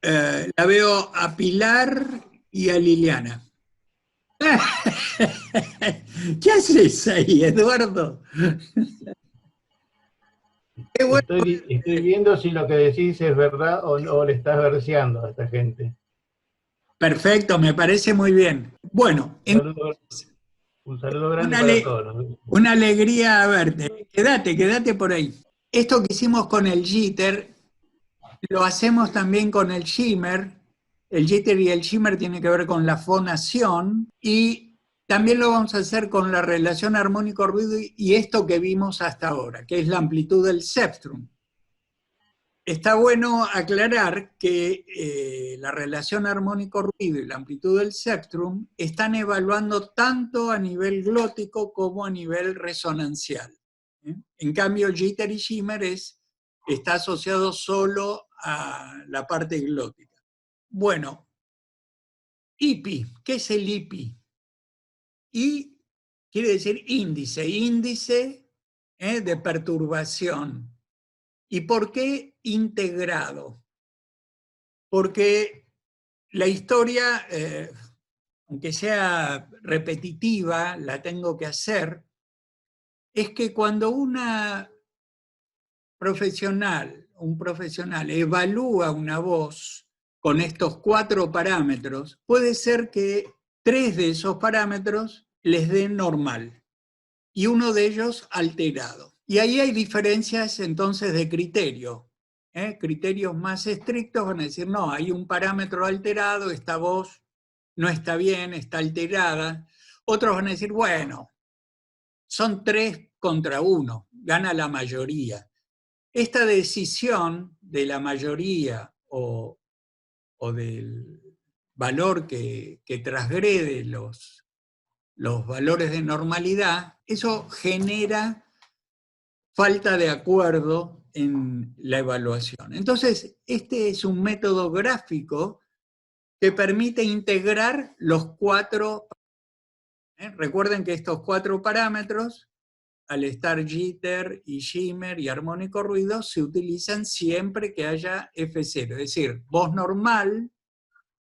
La veo a Pilar y a Liliana. ¿Qué haces ahí, Eduardo? Qué bueno. Estoy viendo si lo que decís es verdad o le estás verseando a esta gente. Perfecto, me parece muy bien. Bueno, Un saludo, un saludo grande una, para todos. una alegría verte. Quédate por ahí. Esto que hicimos con el jitter, lo hacemos también con el shimmer. El jitter y el shimmer tienen que ver con la fonación y también lo vamos a hacer con la relación armónico-ruido y esto que vimos hasta ahora, que es la amplitud del cepstrum. Está bueno aclarar que la relación armónico-ruido y la amplitud del cepstrum están evaluando tanto a nivel glótico como a nivel resonancial. En cambio, jitter y shimmer está asociado solo a la parte glótica. Bueno, IPI, ¿qué es el IPI? I quiere decir índice de perturbación. ¿Y por qué integrado? Porque la historia, aunque sea repetitiva, la tengo que hacer, es que cuando un profesional evalúa una voz con estos 4 parámetros, puede ser que 3 de esos parámetros les den normal y uno de ellos alterado. Y ahí hay diferencias entonces de criterio. Criterios más estrictos van a decir, no, hay un parámetro alterado, esta voz no está bien, está alterada. Otros van a decir, bueno, son 3 contra 1, gana la mayoría. Esta decisión de la mayoría o del valor que transgrede los valores de normalidad, eso genera falta de acuerdo en la evaluación. Entonces, este es un método gráfico que permite integrar los 4. Recuerden que estos 4 parámetros, al estar jitter y shimmer y armónico ruido, se utilizan siempre que haya F0, es decir, voz normal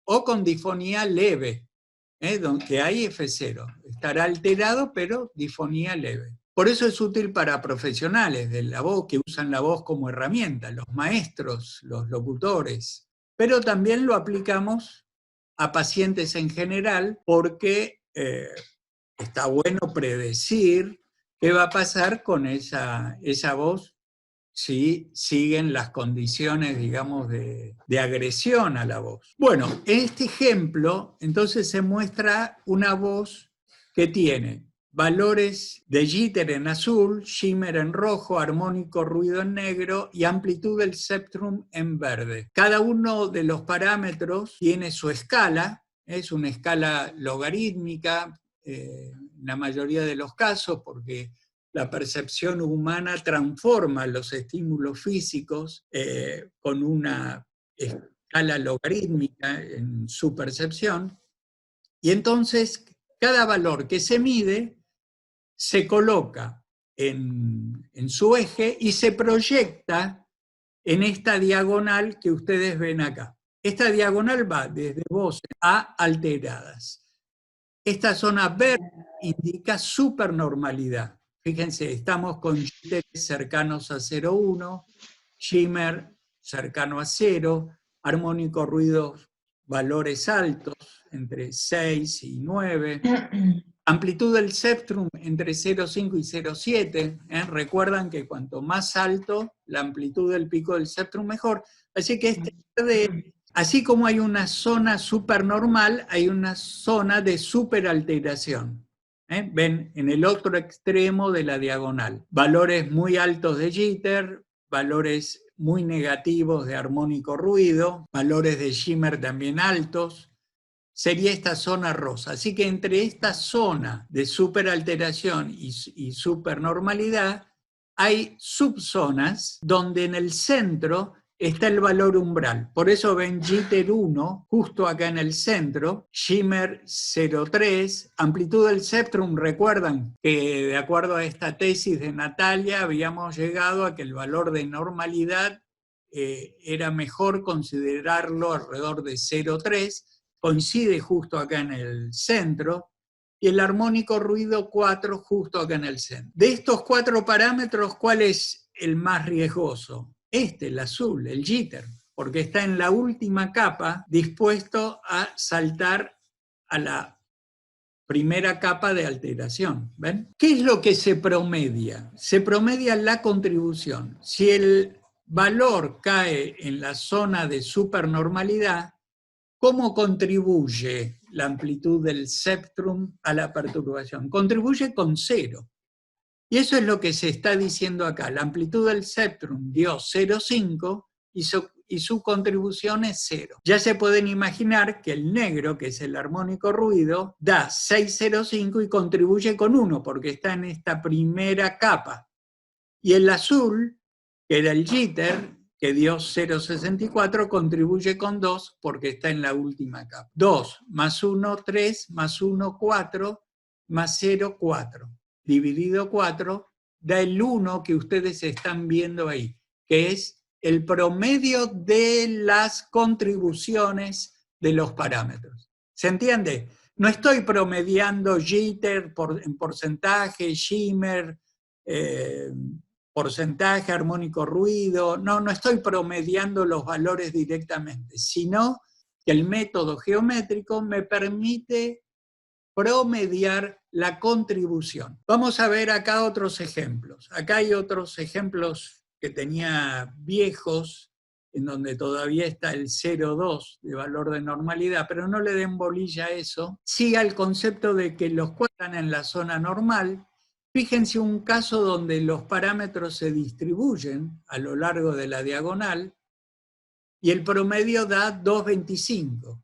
o con difonía leve, donde hay F0. Estará alterado, pero difonía leve. Por eso es útil para profesionales de la voz que usan la voz como herramienta, los maestros, los locutores. Pero también lo aplicamos a pacientes en general porque está bueno predecir qué va a pasar con esa voz si siguen las condiciones, digamos, de agresión a la voz. Bueno, en este ejemplo, entonces se muestra una voz que tiene valores de jitter en azul, shimmer en rojo, armónico ruido en negro y amplitud del cepstrum en verde. Cada uno de los parámetros tiene su escala, es una escala logarítmica en la mayoría de los casos, porque la percepción humana transforma los estímulos físicos con una escala logarítmica en su percepción, y entonces cada valor que se mide se coloca en su eje y se proyecta en esta diagonal que ustedes ven acá. Esta diagonal va desde voces a alteradas. Esta zona verde indica supernormalidad. Fíjense, estamos con jitter cercanos a 0,1, shimmer cercano a 0, armónico ruidos valores altos, entre 6 y 9, amplitud del cepstrum entre 0,5 y 0,7. Recuerdan que cuanto más alto la amplitud del pico del cepstrum, mejor. Así que este verde, así como hay una zona supernormal, hay una zona de superalteración. Ven en el otro extremo de la diagonal. Valores muy altos de jitter, valores muy negativos de armónico ruido, valores de shimmer también altos. Sería esta zona rosa. Así que entre esta zona de superalteración y supernormalidad hay subzonas donde en el centro está el valor umbral. Por eso ven jitter 1 justo acá en el centro, shimmer 0,3, amplitud del cepstrum. Recuerdan que de acuerdo a esta tesis de Natalia habíamos llegado a que el valor de normalidad era mejor considerarlo alrededor de 0,3, coincide justo acá en el centro, y el armónico ruido 4 justo acá en el centro. De estos 4 parámetros, ¿cuál es el más riesgoso? El azul, el jitter, porque está en la última capa dispuesto a saltar a la primera capa de alteración. ¿Ven? ¿Qué es lo que se promedia? Se promedia la contribución. Si el valor cae en la zona de supernormalidad, ¿cómo contribuye la amplitud del spectrum a la perturbación? Contribuye con 0. Y eso es lo que se está diciendo acá. La amplitud del spectrum dio 0,5 y su contribución es 0. Ya se pueden imaginar que el negro, que es el armónico ruido, da 6,05 y contribuye con 1, porque está en esta primera capa. Y el azul, que era el jitter, que dio 0,64, contribuye con 2 porque está en la última capa. 2 más 1, 3, más 1, 4, más 0, 4. Dividido 4 da el 1 que ustedes están viendo ahí, que es el promedio de las contribuciones de los parámetros. ¿Se entiende? No estoy promediando jitter en porcentaje, shimmer, porcentaje, armónico ruido, no estoy promediando los valores directamente, sino que el método geométrico me permite promediar la contribución. Vamos a ver acá otros ejemplos. Acá hay otros ejemplos que tenía viejos, en donde todavía está el 0,2 de valor de normalidad, pero no le den bolilla a eso. Sí al concepto de que los cuatro están en la zona normal. Fíjense un caso donde los parámetros se distribuyen a lo largo de la diagonal y el promedio da 2,25.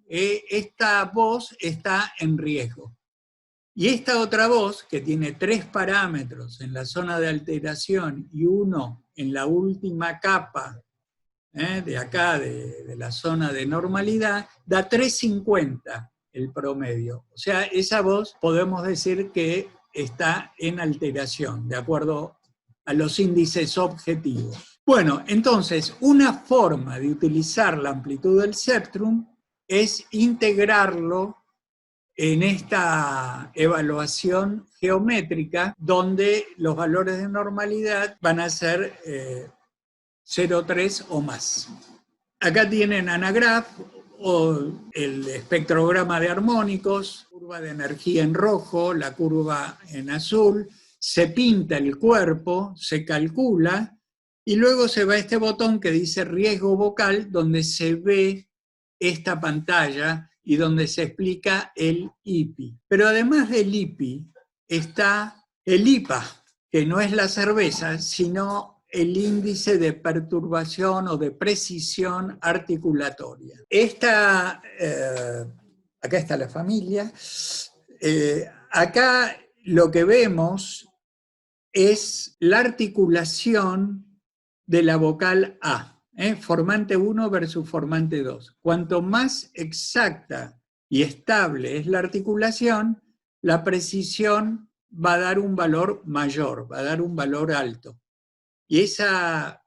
Esta voz está en riesgo. Y esta otra voz, que tiene 3 parámetros en la zona de alteración y 1 en la última capa de acá, de la zona de normalidad, da 3,50 el promedio. O sea, esa voz podemos decir que está en alteración, de acuerdo a los índices objetivos. Bueno, entonces, una forma de utilizar la amplitud del spectrum es integrarlo en esta evaluación geométrica donde los valores de normalidad van a ser 0,3 o más. Acá tienen Anagraph o el espectrograma de armónicos, curva de energía en rojo, la curva en azul, se pinta el cuerpo, se calcula y luego se va a este botón que dice riesgo vocal donde se ve esta pantalla y donde se explica el IPI. Pero además del IPI está el IPA, que no es la cerveza, sino el índice de perturbación o de precisión articulatoria. Acá está la familia. Acá lo que vemos es la articulación de la vocal A. Formante 1 versus formante 2. Cuanto más exacta y estable es la articulación, la precisión va a dar un valor mayor, va a dar un valor alto. Y eso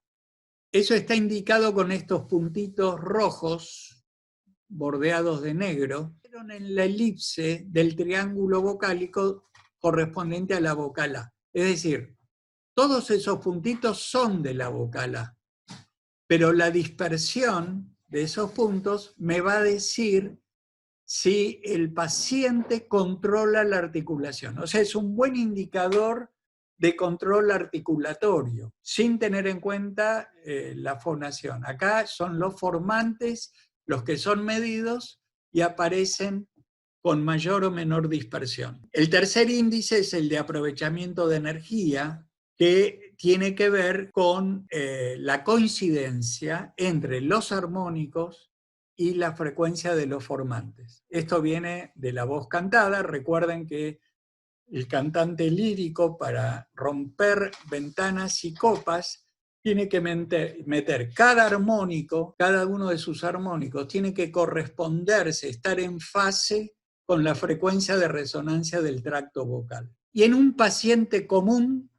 está indicado con estos puntitos rojos, bordeados de negro, en la elipse del triángulo vocálico correspondiente a la vocal A. Es decir, todos esos puntitos son de la vocal A. Pero la dispersión de esos puntos me va a decir si el paciente controla la articulación. O sea, es un buen indicador de control articulatorio, sin tener en cuenta la fonación. Acá son los formantes los que son medidos y aparecen con mayor o menor dispersión. El tercer índice es el de aprovechamiento de energía, que tiene que ver con la coincidencia entre los armónicos y la frecuencia de los formantes. Esto viene de la voz cantada. Recuerden que el cantante lírico, para romper ventanas y copas, tiene que meter cada armónico, cada uno de sus armónicos, tiene que corresponderse, estar en fase con la frecuencia de resonancia del tracto vocal. Y en un paciente común,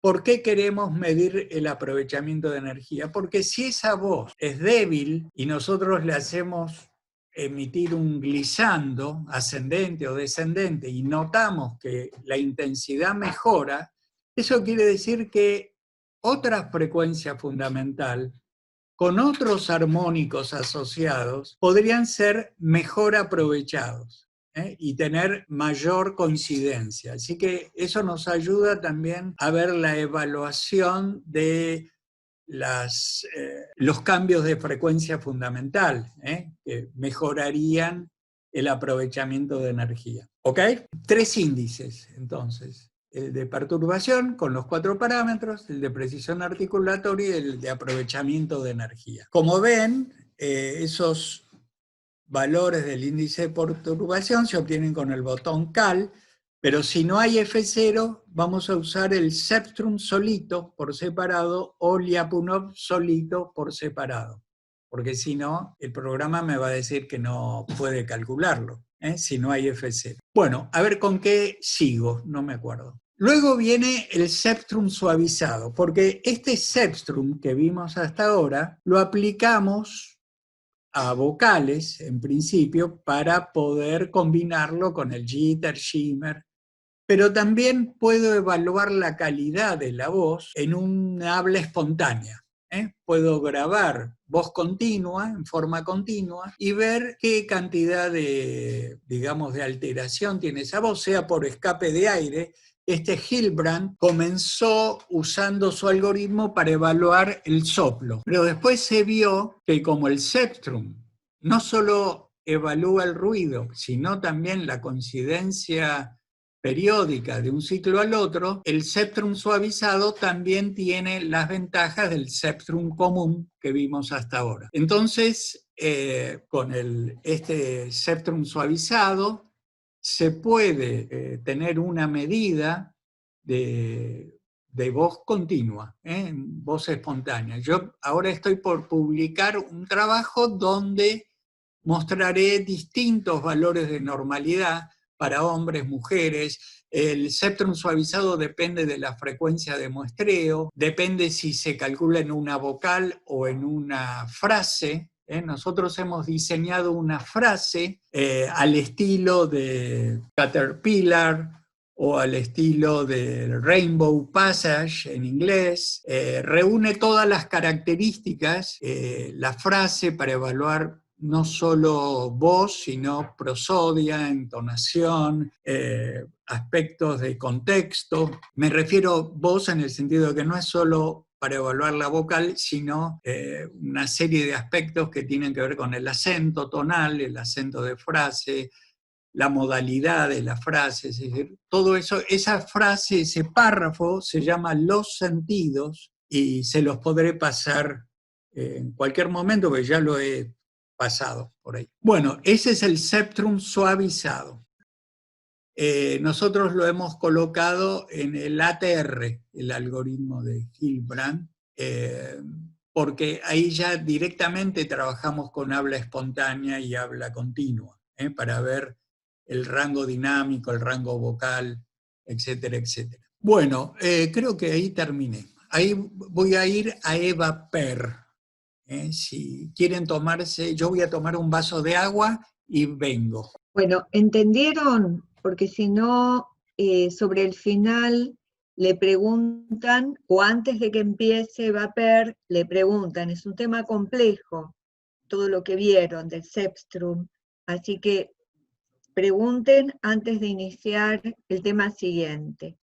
¿Por qué queremos medir el aprovechamiento de energía? Porque si esa voz es débil y nosotros le hacemos emitir un glissando ascendente o descendente y notamos que la intensidad mejora, eso quiere decir que otra frecuencia fundamental con otros armónicos asociados podrían ser mejor aprovechados y tener mayor coincidencia. Así que eso nos ayuda también a ver la evaluación de los cambios de frecuencia fundamental, que mejorarían el aprovechamiento de energía. ¿Ok? 3 índices, entonces. El de perturbación con los 4 parámetros, el de precisión articulatoria y el de aprovechamiento de energía. Como ven, esos valores del índice de perturbación se obtienen con el botón Cal, pero si no hay F0, vamos a usar el Cepstrum solito por separado o Lyapunov solito por separado, porque si no, el programa me va a decir que no puede calcularlo, si no hay F0. Bueno, a ver con qué sigo, no me acuerdo. Luego viene el Cepstrum suavizado, porque este Cepstrum que vimos hasta ahora lo aplicamos a vocales, en principio, para poder combinarlo con el jitter, shimmer, pero también puedo evaluar la calidad de la voz en un habla espontánea. Puedo grabar voz continua, en forma continua, y ver qué cantidad de, digamos, de alteración tiene esa voz, sea por escape de aire. Este Hilbrand comenzó usando su algoritmo para evaluar el soplo, pero después se vio que como el Cepstrum no solo evalúa el ruido, sino también la coincidencia periódica de un ciclo al otro, el Cepstrum suavizado también tiene las ventajas del Cepstrum común que vimos hasta ahora. Entonces, con este Cepstrum suavizado, se puede tener una medida de voz continua, voz espontánea. Yo ahora estoy por publicar un trabajo donde mostraré distintos valores de normalidad para hombres, mujeres. El Cepstrum suavizado depende de la frecuencia de muestreo, depende si se calcula en una vocal o en una frase. Nosotros hemos diseñado una frase al estilo de Caterpillar o al estilo del Rainbow Passage en inglés. Reúne todas las características, la frase para evaluar no solo voz, sino prosodia, entonación, aspectos de contexto. Me refiero a voz en el sentido de que no es solo para evaluar la vocal, sino una serie de aspectos que tienen que ver con el acento tonal, el acento de frase, la modalidad de la frase, es decir, todo eso, esa frase, ese párrafo se llama Los Sentidos y se los podré pasar en cualquier momento, porque ya lo he pasado por ahí. Bueno, ese es el Cepstrum suavizado. Nosotros lo hemos colocado en el ATR, el algoritmo de Hilbrand, porque ahí ya directamente trabajamos con habla espontánea y habla continua, para ver el rango dinámico, el rango vocal, etcétera, etcétera. Bueno, creo que ahí terminé. Ahí voy a ir a Eva Per. Si quieren tomarse, yo voy a tomar un vaso de agua y vengo. Bueno, ¿entendieron? Porque si no, sobre el final le preguntan, o antes de que empiece Vaper, le preguntan, es un tema complejo, todo lo que vieron del Cepstrum, así que pregunten antes de iniciar el tema siguiente.